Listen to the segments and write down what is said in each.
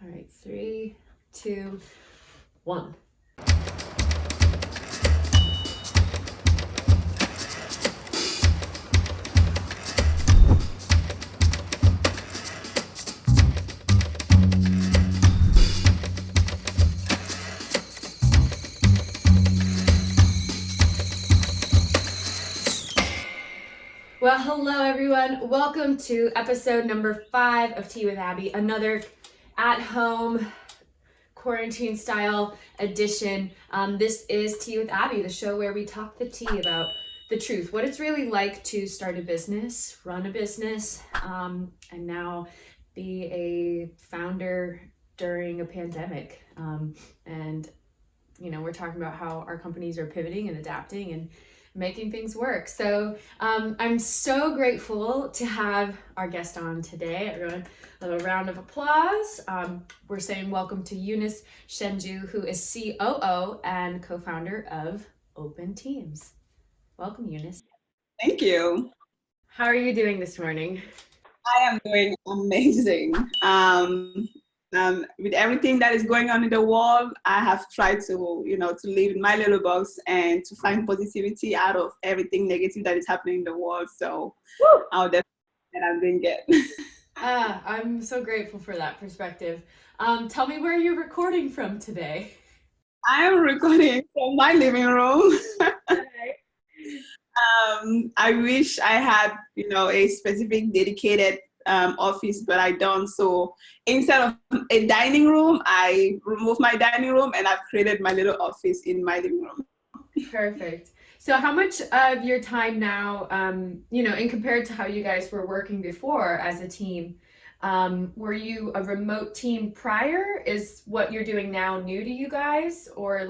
All right, 3, 2, 1. Well, hello everyone. Welcome to episode number 5 of Tea with Abbie, another at-home quarantine style edition. This is Tea with Abbie, the show where we talk the tea about the truth, what it's really like to start a business, run a business, and now be a founder during a pandemic. And you know, we're talking about how our companies are pivoting and adapting and making things work. So I'm so grateful to have our guest on today. Everyone, a little round of applause. We're saying welcome to Eunice Chendjou, who is COO and co-founder of Open Teams. Welcome, Eunice. Thank you. How are you doing this morning? I am doing amazing. With everything that is going on in the world, I have tried to live in my little box and to find positivity out of everything negative that is happening in the world. So I'll definitely say that I'm doing good. I'm so grateful for that perspective. Tell me where you're recording from today. I am recording from my living room. I wish I had, a specific dedicated office, but I don't. So instead of a dining room, I removed my dining room and I've created my little office in my living room. Perfect. So how much of your time now, and compared to how you guys were working before as a team, were you a remote team prior? Is what you're doing now new to you guys? Or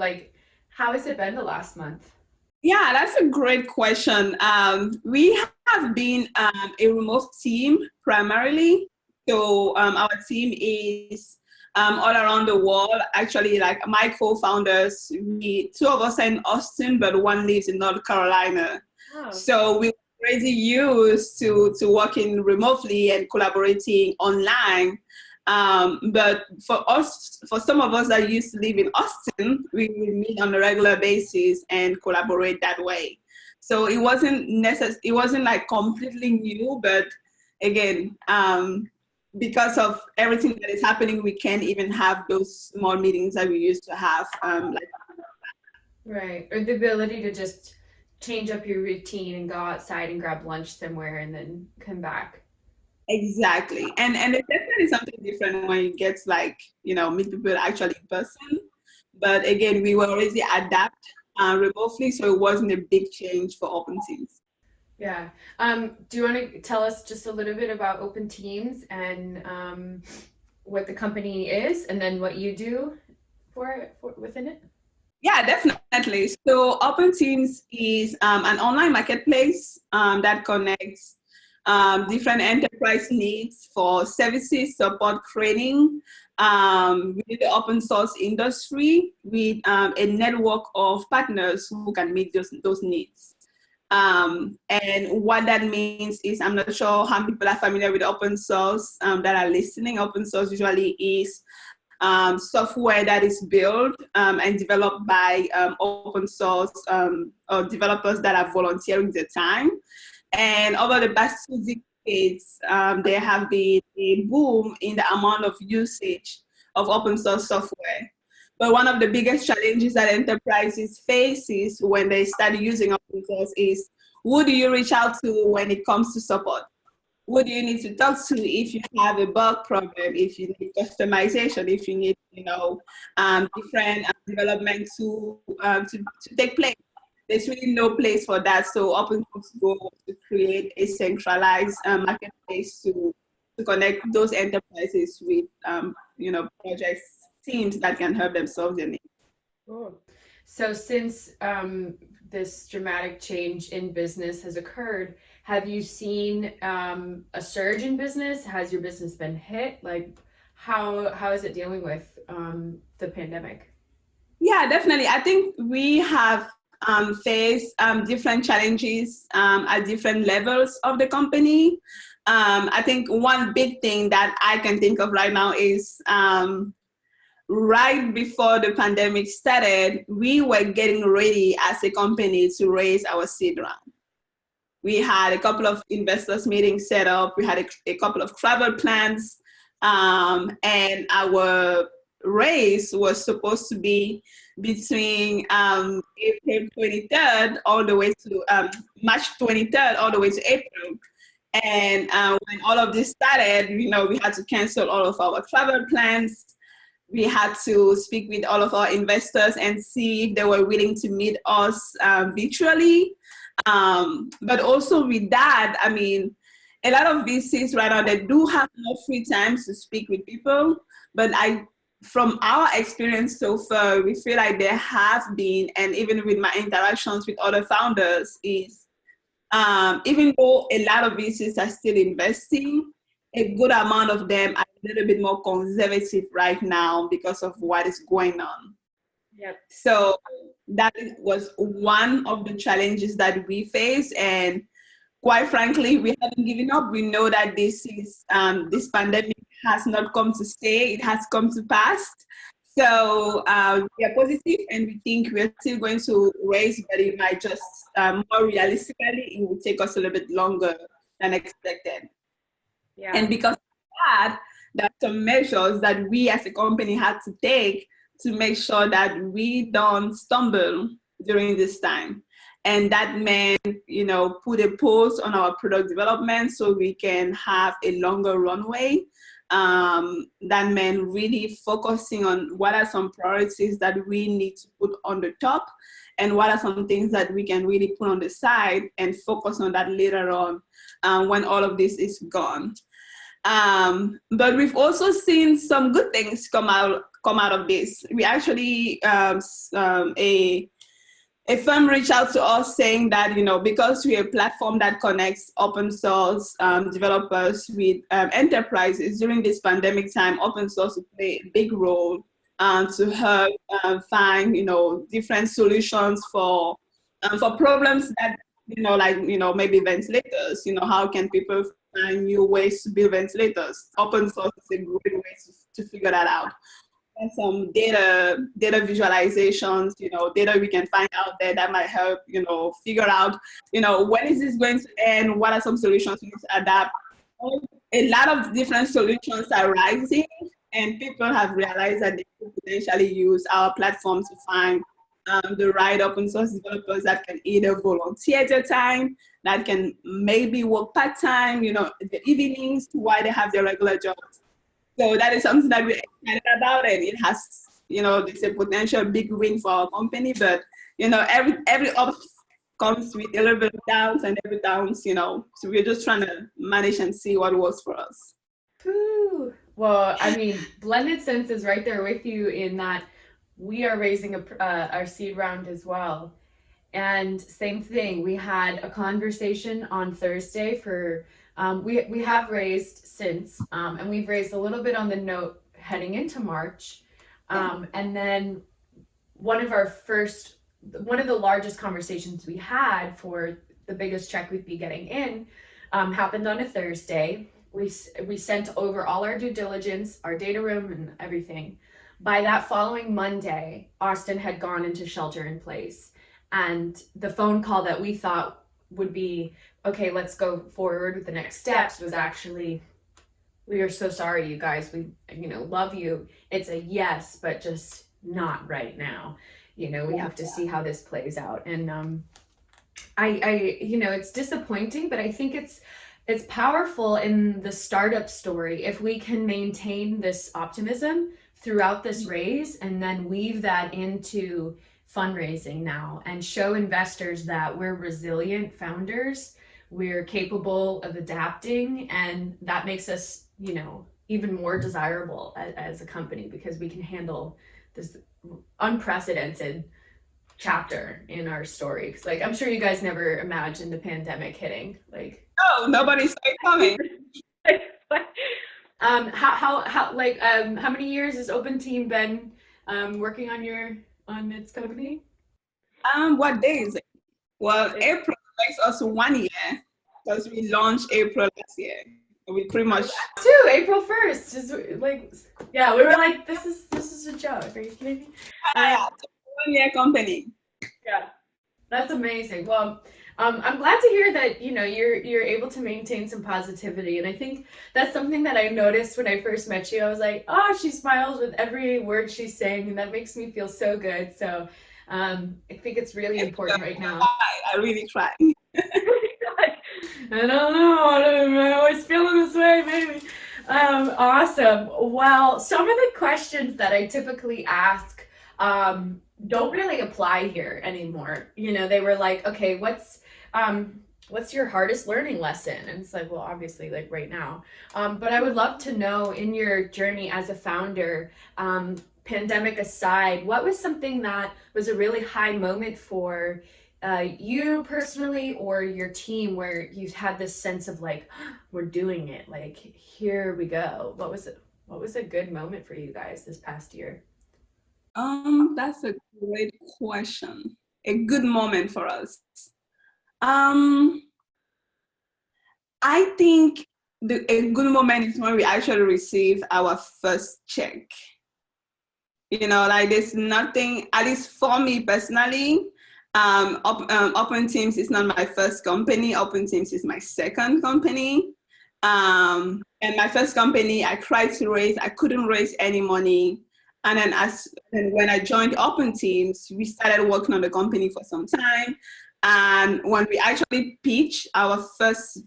how has it been the last month? Yeah, that's a great question. We have been a remote team primarily. So our team is all around the world. Actually, like my co-founders, two of us are in Austin, but one lives in North Carolina. Oh. So we're already used to working remotely and collaborating online. But for some of us that used to live in Austin, we will meet on a regular basis and collaborate that way. So it wasn't like completely new, but again, because of everything that is happening, we can't even have those small meetings that we used to have. Right, or the ability to just change up your routine and go outside and grab lunch somewhere and then come back. Exactly. And it's definitely something different when you get meet people actually in person. But again, we were already adapt remotely, so it wasn't a big change for Open Teams. Yeah. Do you want to tell us just a little bit about Open Teams and what the company is and then what you do for within it? Yeah, definitely. So Open Teams is an online marketplace that connects different enterprise needs for services, support, training within the open source industry with a network of partners who can meet those needs. And what that means is, I'm not sure how many people are familiar with open source that are listening. Open source usually is software that is built and developed by open source or developers that are volunteering their time. And over the past 2 decades, there have been a boom in the amount of usage of open source software. But one of the biggest challenges that enterprises faces when they start using open source is, who do you reach out to when it comes to support? Who do you need to talk to if you have a bug problem, if you need customization, if you need, different development to take place? There's really no place for that. So Open Source goal to create a centralized marketplace to connect those enterprises with, projects, teams that can help them solve their needs. Cool. So since this dramatic change in business has occurred, have you seen a surge in business? Has your business been hit? How is it dealing with the pandemic? Yeah, definitely. I think we have face different challenges at different levels of the company. I think one big thing that I can think of right now is right before the pandemic started, we were getting ready as a company to raise our seed round. We had a couple of investors meetings set up. We had a couple of travel plans, and our race was supposed to be between April 23rd all the way to March 23rd all the way to April. And when all of this started, we had to cancel all of our travel plans. We had to speak with all of our investors and see if they were willing to meet us virtually. But also with that, I mean, a lot of VCs right now, they do have more free time to speak with people. But from our experience so far, we feel like there have been, and even with my interactions with other founders, is even though a lot of VCs are still investing, a good amount of them are a little bit more conservative right now because of what is going on. Yep. So that was one of the challenges that we face, and quite frankly, we haven't given up. We know that this pandemic has not come to stay; it has come to pass. So we are positive, and we think we are still going to raise, but it might just more realistically, it will take us a little bit longer than expected. Yeah. And because of that, there are some measures that we as a company had to take to make sure that we don't stumble during this time. And that meant, put a pause on our product development so we can have a longer runway. That meant really focusing on what are some priorities that we need to put on the top and what are some things that we can really put on the side and focus on that later on when all of this is gone. But we've also seen some good things come out of this. We actually, a firm reached out to us saying that, because we're a platform that connects open source developers with enterprises during this pandemic time, open source will play a big role to help find, different solutions for problems that, maybe ventilators, how can people find new ways to build ventilators? Open source is a great way to figure that out. And some data visualizations, data we can find out there that might help, figure out, when is this going to end? What are some solutions we need to adapt? A lot of different solutions are rising, and people have realized that they could potentially use our platform to find the right open source developers that can either volunteer their time, that can maybe work part-time, the evenings while they have their regular jobs. So that is something that we're excited about, and it has, it's a potential big win for our company. But every up comes with a little bit of downs, and every downs, so we're just trying to manage and see what works for us. Ooh. Well, I mean, Blended Sense is right there with you in that we are raising our seed round as well. And same thing, we had a conversation on Thursday for. We have raised since, and we've raised a little bit on the note heading into March. And then one of the largest conversations we had for the biggest check we'd be getting in happened on a Thursday. We sent over all our due diligence, our data room and everything. By that following Monday, Austin had gone into shelter in place. And the phone call that we thought would be, okay, let's go forward with the next steps, was actually, we are so sorry, you guys. We, love you. It's a yes, but just not right now. We have to see how this plays out. And it's disappointing, but I think it's powerful in the startup story if we can maintain this optimism throughout this raise and then weave that into fundraising now and show investors that we're resilient founders, we're capable of adapting, and that makes us, even more desirable as a company because we can handle this unprecedented chapter in our story. Because, I'm sure you guys never imagined the pandemic hitting. No, nobody saw it coming. How many years has Open Team been working on its company? What day is it? Well, April makes us 1 year because we launched April last year. We pretty much too. April 1st. Just like, yeah, we were like, this is a joke. Are you kidding me? 1 year company. Yeah, that's amazing. Well, I'm glad to hear that you're able to maintain some positivity, and I think that's something that I noticed when I first met you. I was like, oh, she smiles with every word she's saying, and that makes me feel so good. So I think it's really important right now. I really try. I don't know. I'm always feeling this way, maybe. Awesome. Well, some of the questions that I typically ask don't really apply here anymore. They were like, okay, what's your hardest learning lesson? And it's like, well, obviously, like right now. But I would love to know, in your journey as a founder, pandemic aside, what was something that was a really high moment for you personally or your team, where you've had this sense of like, we're doing it, like, here we go? What was a good moment for you guys this past year? That's a great question. A good moment for us. I think a good moment is when we actually receive our first check. Like, there's nothing, at least for me personally, Open Teams is not my first company. Open Teams is my second company. And my first company, I tried to raise, I couldn't raise any money. And then when I joined Open Teams, we started working on the company for some time. And when we actually pitched our first,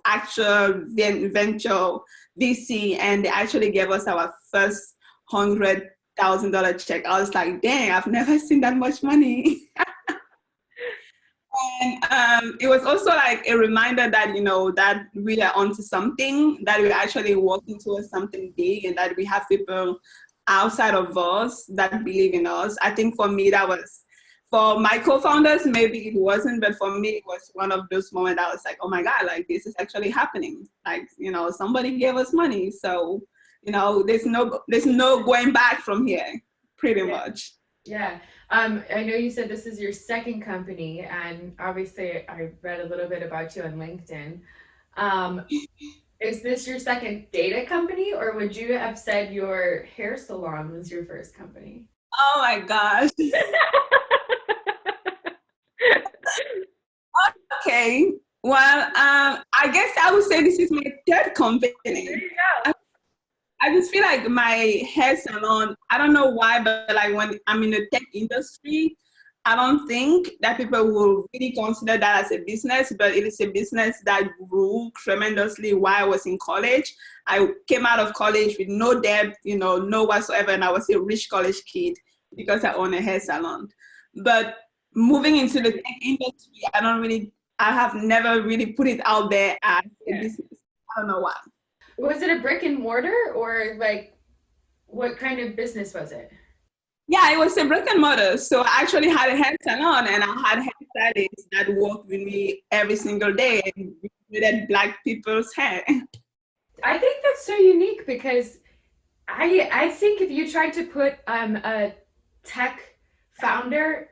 actual venture VC, and they actually gave us our first $100,000 check, I was like, dang, I've never seen that much money. And it was also like a reminder that, that we are onto something, that we're actually working towards something big, and that we have people outside of us that believe in us. I think for me, that was, for my co-founders, maybe it wasn't, but for me, it was one of those moments I was like, oh my God, like, this is actually happening. Like, somebody gave us money. So, there's no going back from here, pretty much. Yeah. I know you said this is your second company, and obviously I read a little bit about you on LinkedIn. Is this your second data company, or would you have said your hair salon was your first company? Oh my gosh. Okay. Well, I guess I would say this is my third company. There you go. I just feel like my hair salon, I don't know why, but like when I'm in the tech industry, I don't think that people will really consider that as a business, but it is a business that grew tremendously while I was in college. I came out of college with no debt, no whatsoever, and I was a rich college kid because I own a hair salon. But moving into the tech industry, I have never really put it out there as a business. I don't know why. Was it a brick and mortar, or like, what kind of business was it? Yeah, it was a brick and mortar. So I actually had a hair salon, and I had hairstylists that worked with me every single day and braided Black people's hair. I think that's so unique, because I think if you tried to put a tech founder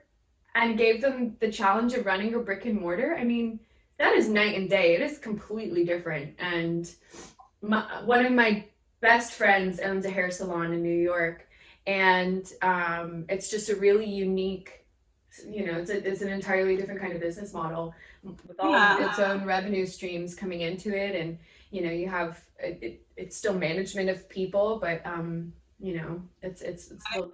and gave them the challenge of running a brick and mortar, I mean, that is night and day. It is completely different. And one of my best friends owns a hair salon in New York, and it's just a really unique, it's an entirely different kind of business model with all of its own revenue streams coming into it. And you have it's still management of people, but it's still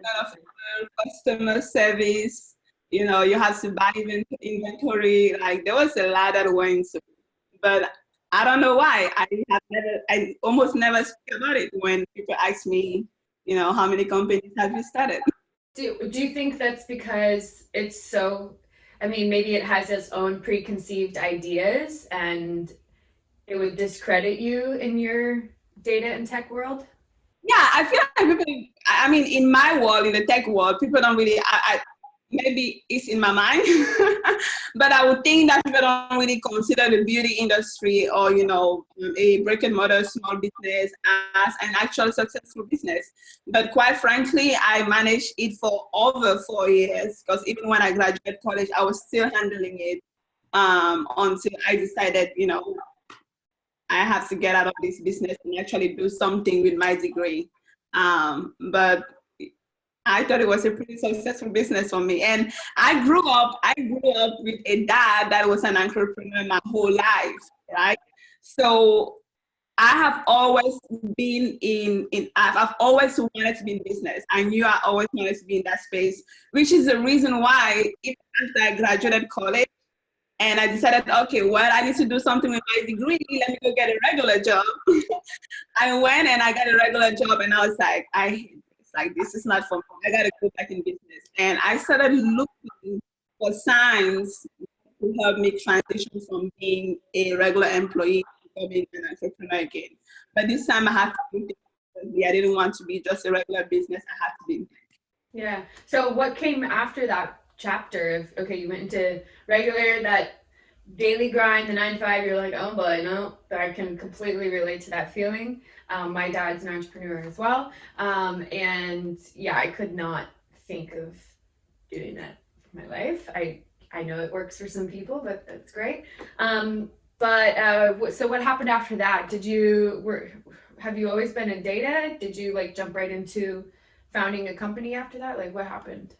customer service. You have to buy inventory. Like, there was a lot that went into it, but I don't know why. I almost never speak about it when people ask me, how many companies have you started? Do you think that's because it's so, maybe it has its own preconceived ideas and it would discredit you in your data and tech world? Yeah, I feel like people, in my world, in the tech world, people don't really, maybe it's in my mind, But I would think that people don't really consider the beauty industry or, a brick and mortar small business as an actual successful business. But quite frankly, I managed it for over 4 years, because even when I graduated college, I was still handling it until I decided, I have to get out of this business and actually do something with my degree. But I thought it was a pretty successful business for me. And I grew up with a dad that was an entrepreneur my whole life, right? So I have always been I've always wanted to be in business. I knew I always wanted to be in that space, which is the reason why even after I graduated college, and I decided, okay, well, I need to do something with my degree. Let me go get a regular job. I went and I got a regular job, and I was like, I hate this. Like, this is not for me. I got to go back in business. And I started looking for signs to help me transition from being a regular employee to being an entrepreneur again. But this time I had to do differently. I didn't want to be just a regular business. I had to be. Yeah. So what came after that chapter of, okay, you went into regular, that daily grind, the 9 to 5, you're like, oh boy, no, I can completely relate to that feeling. My dad's an entrepreneur as well. And yeah, I could not think of doing that for my life. I know it works for some people, but that's great. So what happened after that? Have you always been in data? Did you like jump right into founding a company after that? Like, what happened?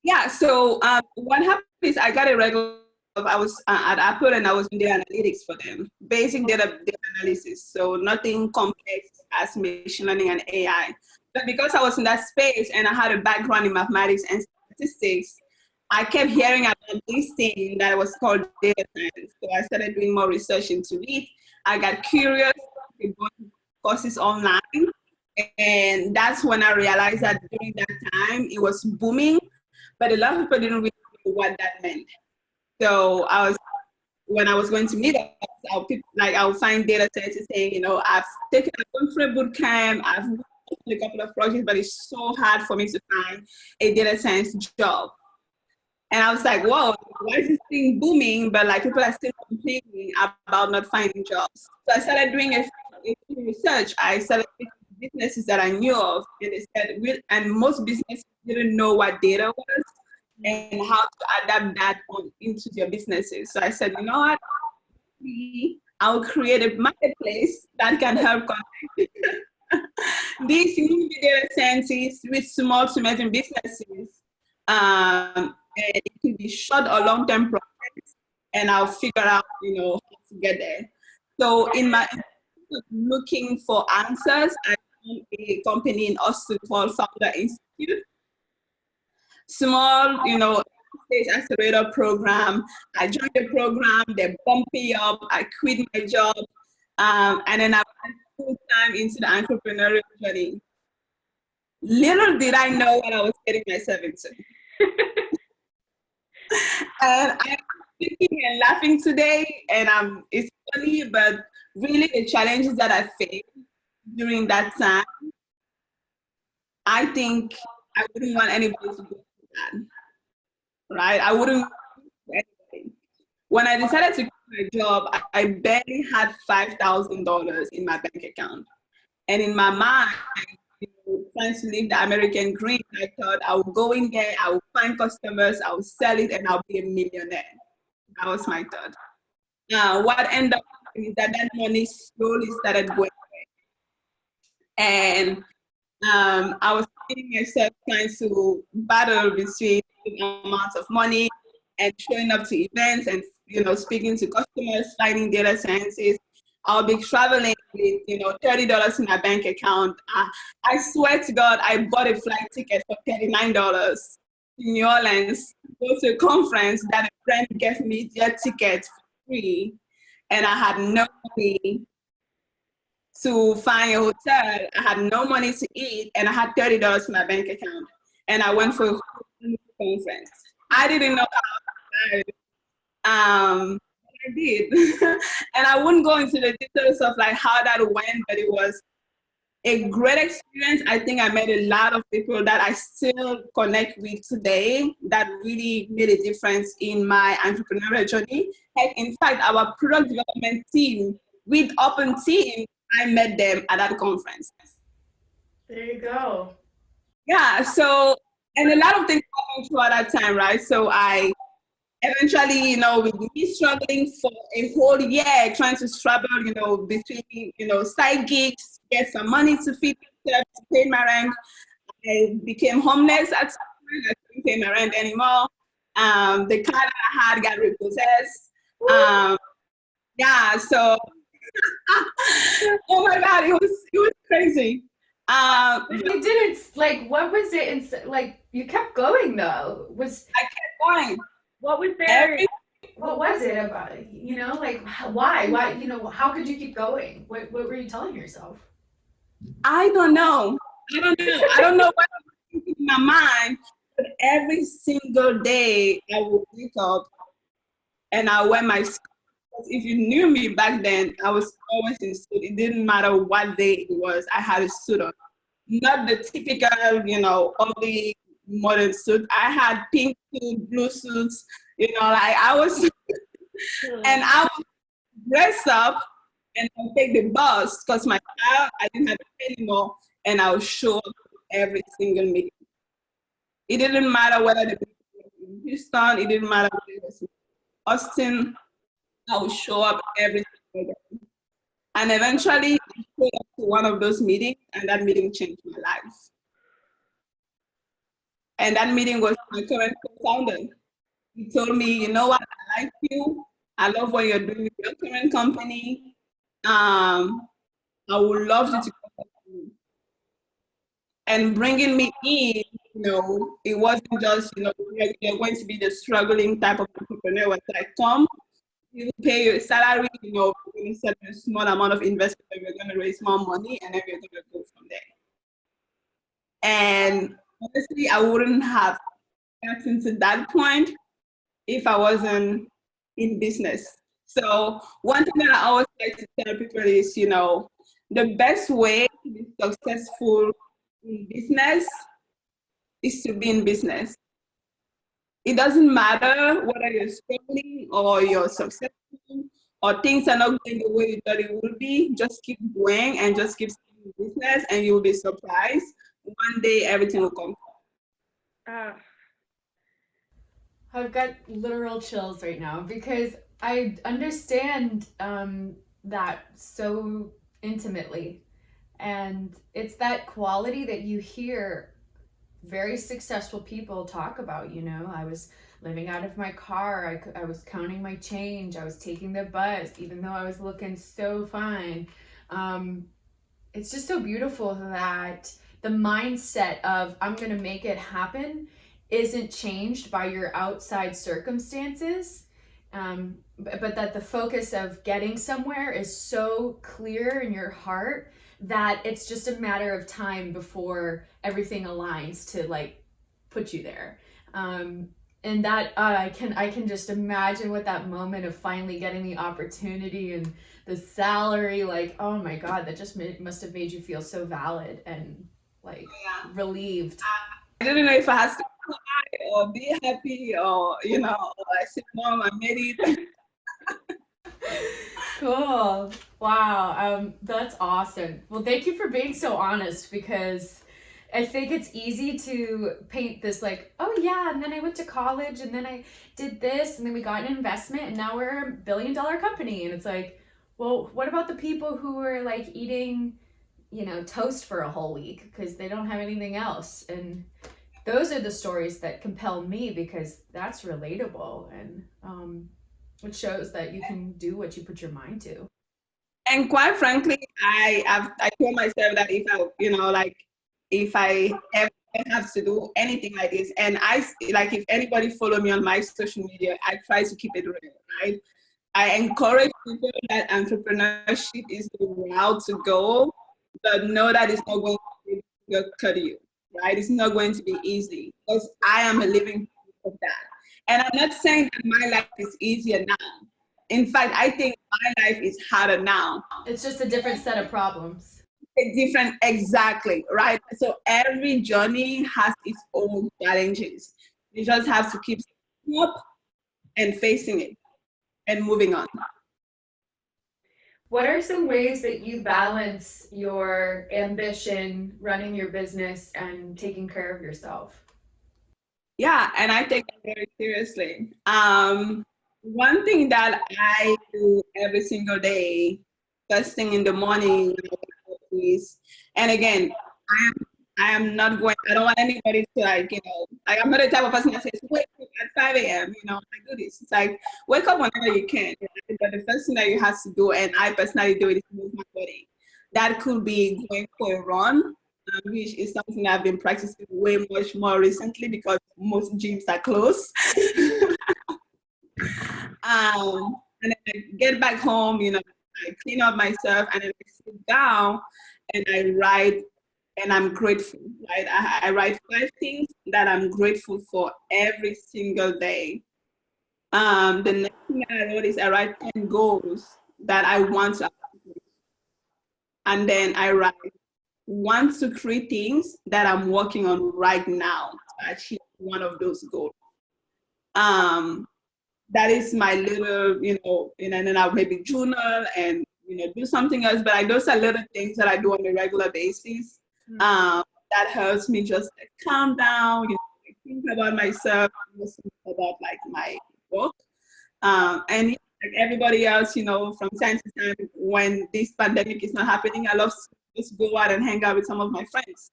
Yeah, so what happened is I got a regular job. I was at Apple, and I was doing data analytics for them, basic data analysis, so nothing complex as machine learning and AI. But because I was in that space and I had a background in mathematics and statistics, I kept hearing about this thing that was called data science. So I started doing more research into it. I got curious, I bought courses online, and that's when I realized that during that time it was booming, but a lot of people didn't really know what that meant. So when I was going to meetups, I would find data scientists saying, I've gone through a boot camp, I've worked on a couple of projects, but it's so hard for me to find a data science job. And I was like, whoa, why is this thing booming? But like people are still complaining about not finding jobs. So I started doing a research. I started picking businesses that I knew of, and they said, and most businesses didn't know what data was and how to adapt that into their businesses. So I said, you know what? I'll create a marketplace that can help connect these new data scientists with small to medium businesses. And it can be short or long-term projects, and I'll figure out, how to get there. So in my looking for answers, I found a company in Austin called Founder Institute. Small, stage accelerator program. I joined the program, they bumped me up, I quit my job, and then I went full time into the entrepreneurial journey. Little did I know what I was getting myself into. And I'm thinking and laughing today, and it's funny, but really the challenges that I faced during that time, I think I wouldn't want anybody to go through that, right? I wouldn't want anybody. When I decided to quit my job, I barely had $5,000 in my bank account. And in my mind, trying to live the American dream, I thought I would go in there, I would find customers, I would sell it, and I'll be a millionaire. That was my thought. Now, what ended up happening is that money slowly started going away. And I was finding myself trying to battle between amounts of money and showing up to events and, speaking to customers, finding data scientists. I'll be traveling with, $30 in my bank account. I swear to God, I bought a flight ticket for $39 to New Orleans to go to a conference that a friend gave me their ticket for free. And I had no money to find a hotel. I had no money to eat, and I had $30 in my bank account. And I went for a conference. I didn't know how to I did. And I wouldn't go into the details of like how that went, but it was a great experience. I think I met a lot of people that I still connect with today that really made a difference in my entrepreneurial journey. Heck, in fact, our product development team with Open Team, I met them at that conference. There you go. Yeah, so, and a lot of things happened throughout that time, right? So I eventually, with me struggling for a whole year, trying to struggle, between, side gigs, get some money to feed myself, to pay my rent. I became homeless at some point. I couldn't pay my rent anymore. The car that I had got repossessed. Yeah, so, oh my God, it was crazy. You didn't, what was it? You kept going though. I kept going. What was there? What was it about it? Why? How could you keep going? What were you telling yourself? I don't know. I don't know what was thinking in my mind, but every single day I would wake up and I wear my suit. If you knew me back then, I was always in suit. It didn't matter what day it was, I had a suit on. Not the typical, ugly modern suit. I had pink suit, blue suits, I was, and I would dress up and I'll take the bus because my car, I didn't have it anymore, and I'll show up every single meeting. It didn't matter whether the meeting was in Houston, it didn't matter whether it was in Austin, I would show up every single day. And eventually, I showed up to one of those meetings, and that meeting changed my life. And that meeting was my current co-founder. He told me, you know what, I like you. I love what you're doing with your current company. I would love you to come with me. And bringing me in, it wasn't just, you're going to be the struggling type of entrepreneur. It's like, come, you pay your salary, we're going to set a small amount of investment, and we're going to raise more money, and then we're going to go from there. And honestly, I wouldn't have gotten to that point if I wasn't in business. So one thing that I always like to tell people is, the best way to be successful in business is to be in business. It doesn't matter whether you're struggling or you're successful or things are not going the way you thought it would be. Just keep going and just keep staying in business, and you'll be surprised. One day everything will come. I've got literal chills right now because I understand that so intimately. And it's that quality that you hear very successful people talk about. I was living out of my car. I was counting my change. I was taking the bus, even though I was looking so fine. It's just so beautiful that the mindset of I'm going to make it happen isn't changed by your outside circumstances, but that the focus of getting somewhere is so clear in your heart that it's just a matter of time before everything aligns to put you there. And that I can just imagine what that moment of finally getting the opportunity and the salary, oh my God, that just must have made you feel so valid and relieved. I didn't know if I had to cry or be happy or I said, Mom, I made it. Cool. Wow. That's awesome. Well, thank you for being so honest, because I think it's easy to paint this oh yeah, and then I went to college and then I did this and then we got an investment and now we're a $1 billion company. And it's well, what about the people who were eating, toast for a whole week because they don't have anything else? And those are the stories that compel me because that's relatable, and it shows that you can do what you put your mind to. And quite frankly, I told myself that if I ever have to do anything like this, and if anybody follow me on my social media, I try to keep it real, right? I encourage people that entrepreneurship is the route to go, but know that it's not going to cut you, right? It's not going to be easy, because I am a living proof of that. And I'm not saying that my life is easier now. In fact, I think my life is harder now. It's just a different set of problems. different, exactly, right? So every journey has its own challenges. You just have to keep up and facing it and moving on. What are some ways that you balance your ambition, running your business, and taking care of yourself? Yeah, and I take it very seriously. One thing that I do every single day, first thing in the morning when I wake up is, and again, I am not going, I don't want anybody to like, like I'm not the type of person that says, wake up at 5 a.m., I do this. It's like, wake up whenever you can. But the first thing that you have to do, and I personally do it, is move my body. That could be going for a run, which is something I've been practicing way much more recently because most gyms are closed. And then I get back home, I clean up myself, and then I sit down and I write, and I'm grateful, right? I write 5 things that I'm grateful for every single day. The next thing I wrote is I write 10 goals that I want to accomplish. And then I write 1 to 3 things that I'm working on right now to achieve one of those goals. That is my little, and then I'll maybe journal and, do something else. But those are little things that I do on a regular basis. That helps me just calm down, think about myself, think about like my work. And like everybody else, from time to time, when this pandemic is not happening, I love to just go out and hang out with some of my friends.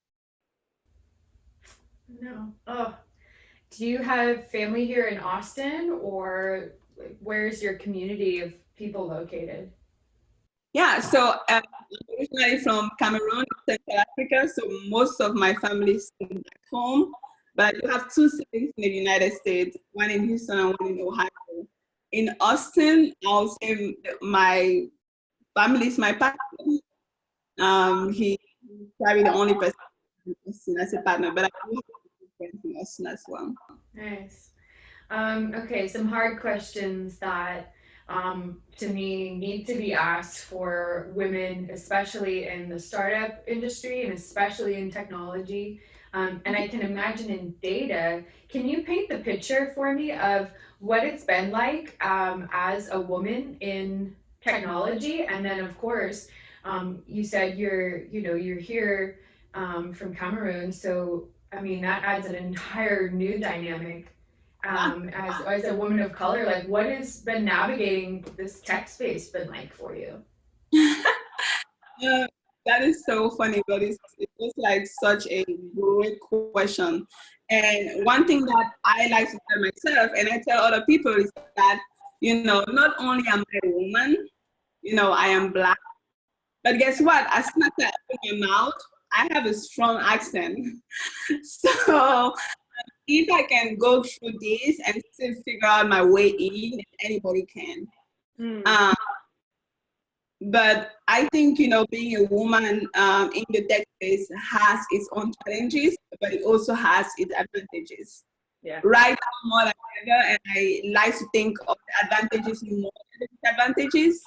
No. Oh, do you have family here in Austin, or where's your community of people located? Yeah, so I'm originally from Cameroon, Central Africa, so most of my family is back home. But I do have 2 siblings in the United States, one in Houston and one in Ohio. In Austin, I'll say my family is my partner. He's probably the only person in Austin as a partner, but I do have friends in Austin as well. Nice. Okay, some hard questions that to me need to be asked for women, especially in the startup industry and especially in technology. And I can imagine in data. Can you paint the picture for me of what it's been like as a woman in technology? And then, of course, you said you're here from Cameroon, so I mean that adds an entire new dynamic as a woman of color. Like, what has been navigating this tech space been like for you? That is so funny, but it's just like such a great question. And one thing that I like to tell myself, and I tell other people, is that, not only am I a woman, I am Black, but guess what? As soon as I open my mouth, I have a strong accent. So if I can go through this and still figure out my way in, anybody can. But I think, being a woman in the tech space has its own challenges, but it also has its advantages. Yeah. Right now more than ever, and I like to think of the advantages more than the disadvantages,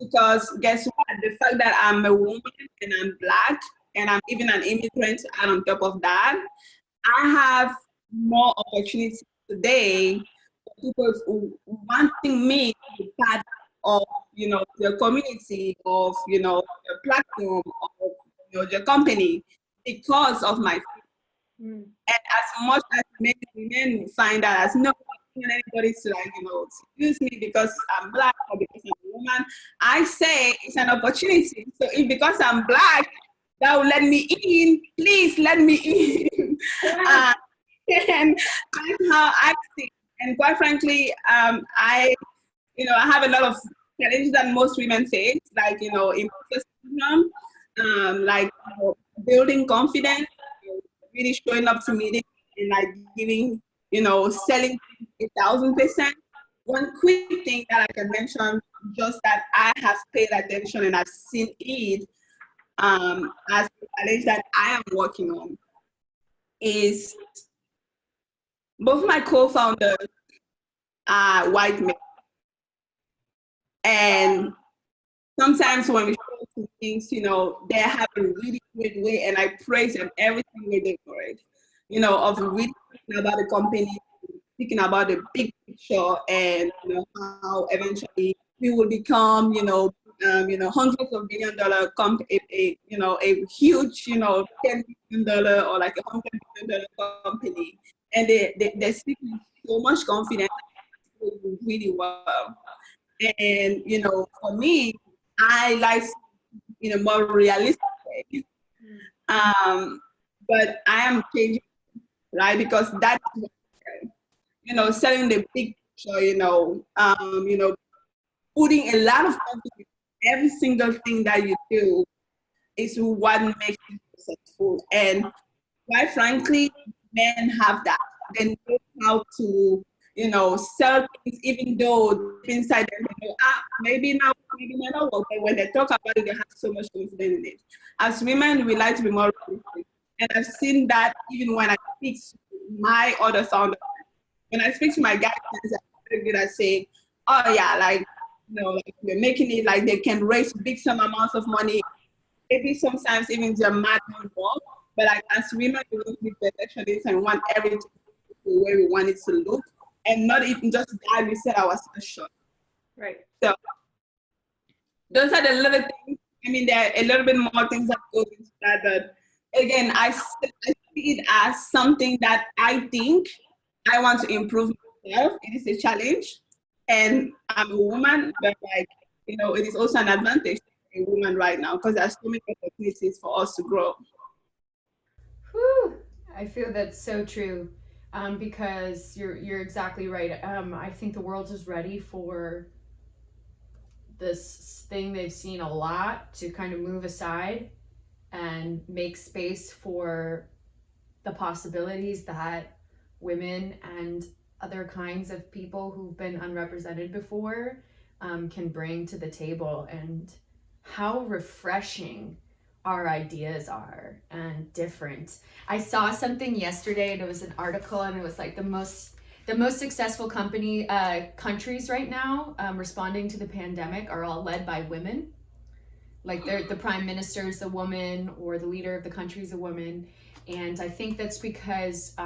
because guess what? The fact that I'm a woman and I'm Black and I'm even an immigrant, and on top of that, I have more opportunities today for people wanting me to be part of, the community, of, the platform, of, the company, because of my and as much as many women find that as no, I don't want anybody to like, use me because I'm Black or because I'm a woman, I say it's an opportunity. So if because I'm Black, that will let me in, please let me in. And that's how I think. And quite frankly, I have a lot of challenges that most women face, like, imposter syndrome, like, building confidence, really showing up to meetings and like giving, selling 1,000%. One quick thing that I can mention, just that I have paid attention and I've seen it as a challenge that I am working on, is both my co-founders are white men. And sometimes when we show to things, they have a really great way, and I praise them every single day for it. Of really thinking about the company, thinking about the big picture, and how eventually we will become, hundreds of billion-dollar company, a huge, $10 billion or like $100 billion company, and they speak with so much confidence, really well. And for me, I like in a more realistic way. But I am changing, right? Because that's selling the big picture, putting a lot of confidence in every single thing that you do is what makes you successful. And quite frankly, men have that. They know how to, sell things, even though inside them, maybe not work. But when they talk about it, they have so much confidence in it. As women, we like to be more realistic. And I've seen that even when I speak to my other founders. When I speak to my guys, I'm very good at saying, oh yeah, like, like they're making it like they can raise big sum amounts of money. Maybe sometimes even their math don't work. But like as women, we want to be perfectionists and want everything to the way we want it to look. And not even just that, we set ourselves short. Right. So those are the little things. I mean, there are a little bit more things that go into that, but again, I see it as something that I think I want to improve myself. It is a challenge, and I'm a woman, but like, it is also an advantage to be a woman right now because there's so many opportunities for us to grow. Whew. I feel that's so true. Because you're exactly right. I think the world is ready for this thing they've seen a lot to kind of move aside and make space for the possibilities that women and other kinds of people who've been unrepresented before can bring to the table, and how refreshing our ideas are and different. I saw something yesterday, and it was an article, and it was like the most successful countries right now responding to the pandemic are all led by women. Like the prime minister is a woman, or the leader of the country is a woman, and I think that's because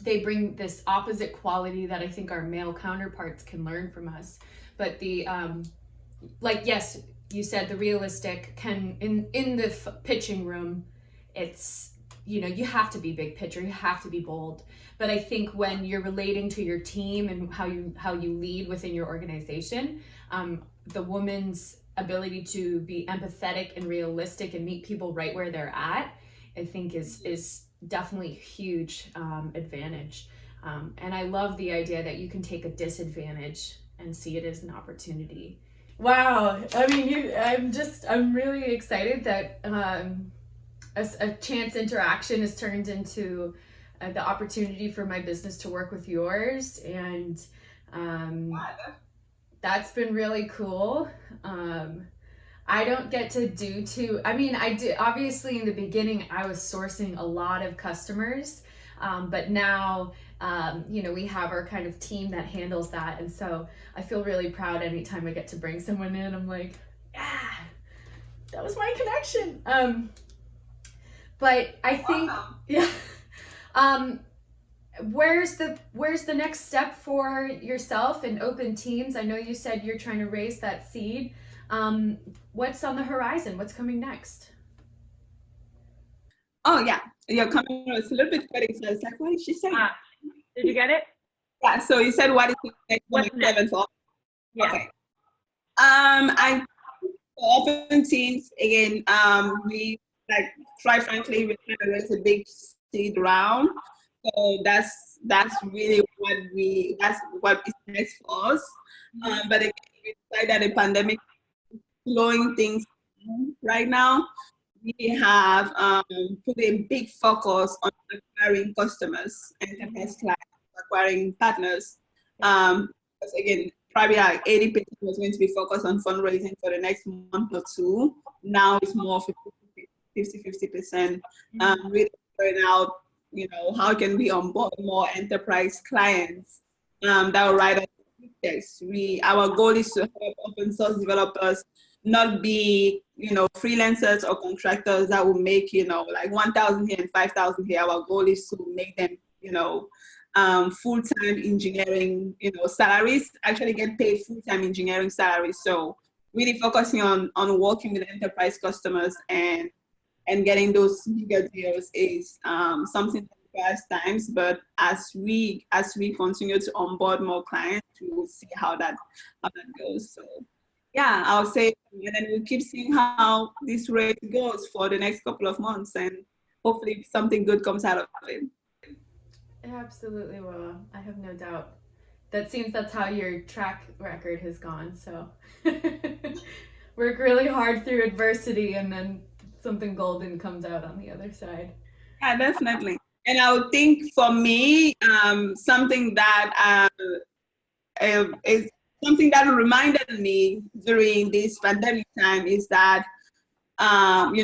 they bring this opposite quality that I think our male counterparts can learn from us. But the yes, you said the realistic can in the pitching room, it's you have to be big picture, you have to be bold. But I think when you're relating to your team and how you lead within your organization, the woman's ability to be empathetic and realistic and meet people right where they're at, I think is definitely a huge advantage. And I love the idea that you can take a disadvantage and see it as an opportunity. Wow. I mean, I'm really excited that a chance interaction has turned into the opportunity for my business to work with yours. And that's been really cool. I don't get to I did, obviously in the beginning, I was sourcing a lot of customers, but now, we have our kind of team that handles that. And so I feel really proud anytime I get to bring someone in. I'm like, yeah, that was my connection. But I think, yeah. Where's the next step for yourself in Open Teams? I know you said you're trying to raise that seed. What's on the horizon? What's coming next? Oh yeah, your comment was a little bit cutting, so I was like, what did she say? Did you get it? Yeah, so you said what is next for my 7th? Yeah. Okay. I Open Teams again. We quite frankly, we're trying to raise a big seed round. So that's really what is next for us. But again, we decided that the pandemic is slowing things down right now. We have put a big focus on acquiring customers, enterprise clients, acquiring partners. Because again, probably like 80% was going to be focused on fundraising for the next month or two. Now it's more of a 50-50%. Really figuring out, how can we onboard more enterprise clients that will write us projects. Our goal is to help open source developers not be, freelancers or contractors that will make, like 1,000 here and 5,000 here. Our goal is to make them, full-time engineering, salaries, actually get paid full-time engineering salaries. So really focusing on working with enterprise customers and getting those bigger deals is something that requires times. But as we continue to onboard more clients, we will see how that goes. So yeah, I'll say, and then we'll keep seeing how this rate goes for the next couple of months, and hopefully something good comes out of it. It absolutely will. I have no doubt. That's how your track record has gone. So work really hard through adversity, and then something golden comes out on the other side. Yeah, definitely. And I would think for me, something that is something that reminded me during this pandemic time is that, come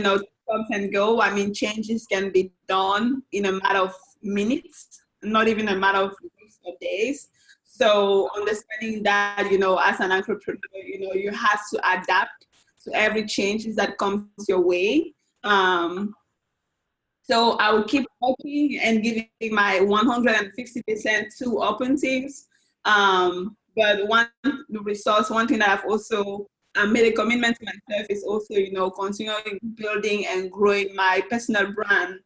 and go. I mean, changes can be done in a matter of minutes, not even a matter of weeks or days. So understanding that, as an entrepreneur, you have to adapt to every changes that comes your way. So I will keep working and giving my 150% to open teams. But one thing that I've also made a commitment to myself is also, continuing building and growing my personal brand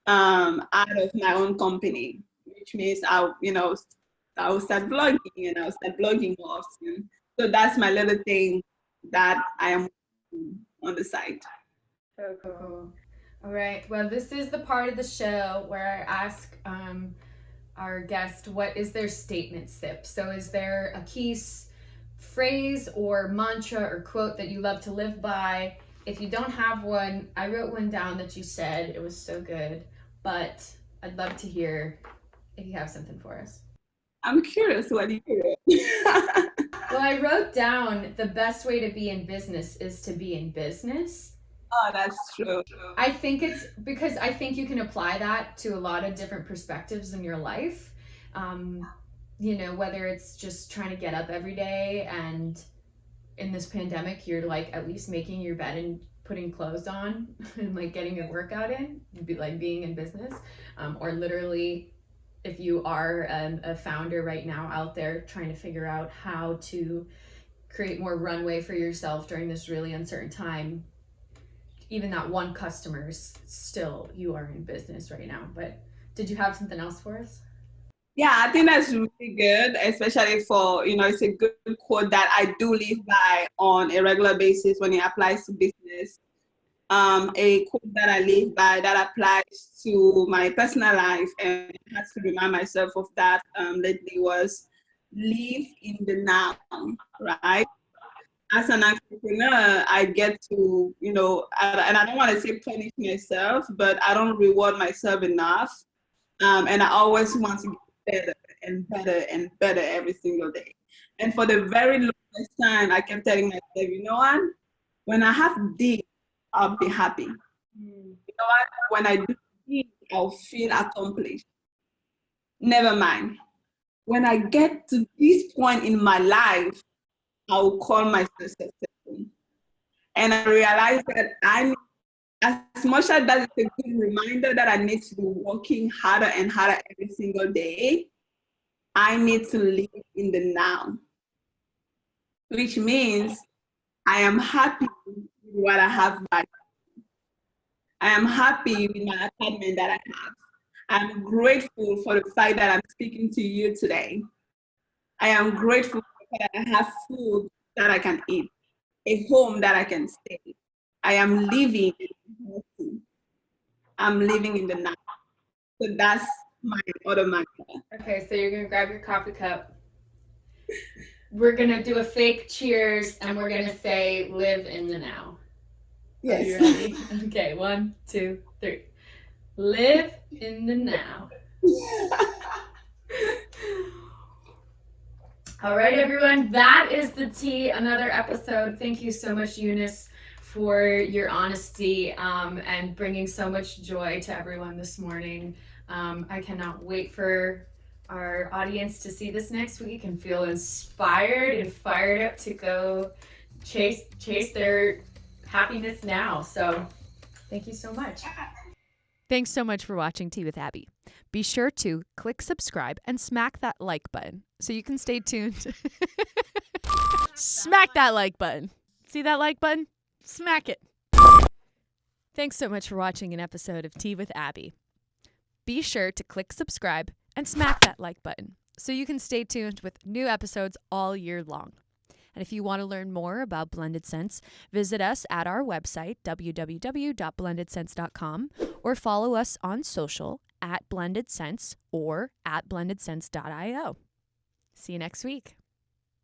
out of my own company, which means I will start blogging, and I'll start blogging more often. So that's my little thing that I am on the side. So cool. All right. Well, this is the part of the show where I ask our guest, what is their statement sip? So is there a key phrase or mantra or quote that you love to live by? If you don't have one, I wrote one down that you said. It was so good, but I'd love to hear if you have something for us. I'm curious, what do you wrote? Well, I wrote down the best way to be in business is to be in business. Oh, that's true. I think it's because I think you can apply that to a lot of different perspectives in your life. Whether it's just trying to get up every day, and in this pandemic, you're like at least making your bed and putting clothes on and like getting your workout in, be like being in business, or literally if you are a founder right now out there trying to figure out how to create more runway for yourself during this really uncertain time. Even that one customer, still you are in business right now. But did you have something else for us? Yeah, I think that's really good, especially for, it's a good quote that I do live by on a regular basis when it applies to business. A quote that I live by that applies to my personal life, and I had to remind myself of that lately, was live in the now, right? As an entrepreneur, I get to, and I don't want to say punish myself, but I don't reward myself enough. And I always want to get better and better and better every single day. And for the very longest time, I kept telling myself, you know what? When I have this, I'll be happy. You know what? When I do this, I'll feel accomplished. Never mind. When I get to this point in my life, I will call myself successful. And I realized that as much as that is a good reminder that I need to be working harder and harder every single day, I need to live in the now, which means I am happy with what I have right now. I am happy with my apartment that I have. I'm grateful for the fact that I'm speaking to you today. I am grateful that I have food that I can eat, a home that I can stay. I am living in the now. So that's my other mantra. Okay, so you're gonna grab your coffee cup. We're gonna do a fake cheers, and we're gonna say "Live in the now." Yes. Are you ready? Okay, 1, 2, 3. Live in the now. All right, everyone, that is the tea. Another episode. Thank you so much, Eunice, for your honesty and bringing so much joy to everyone this morning. I cannot wait for our audience to see this next week and feel inspired and fired up to go chase their happiness now. So thank you so much. Thanks so much for watching Tea with Abbie. Be sure to click subscribe and smack that like button so you can stay tuned. Smack that like button. See that like button? Smack it. Thanks so much for watching an episode of Tea with Abbie. Be sure to click subscribe and smack that like button so you can stay tuned with new episodes all year long. And if you want to learn more about Blended Sense, visit us at our website, www.blendedsense.com, or follow us on social at Blended Sense or at blendedsense.io. See you next week.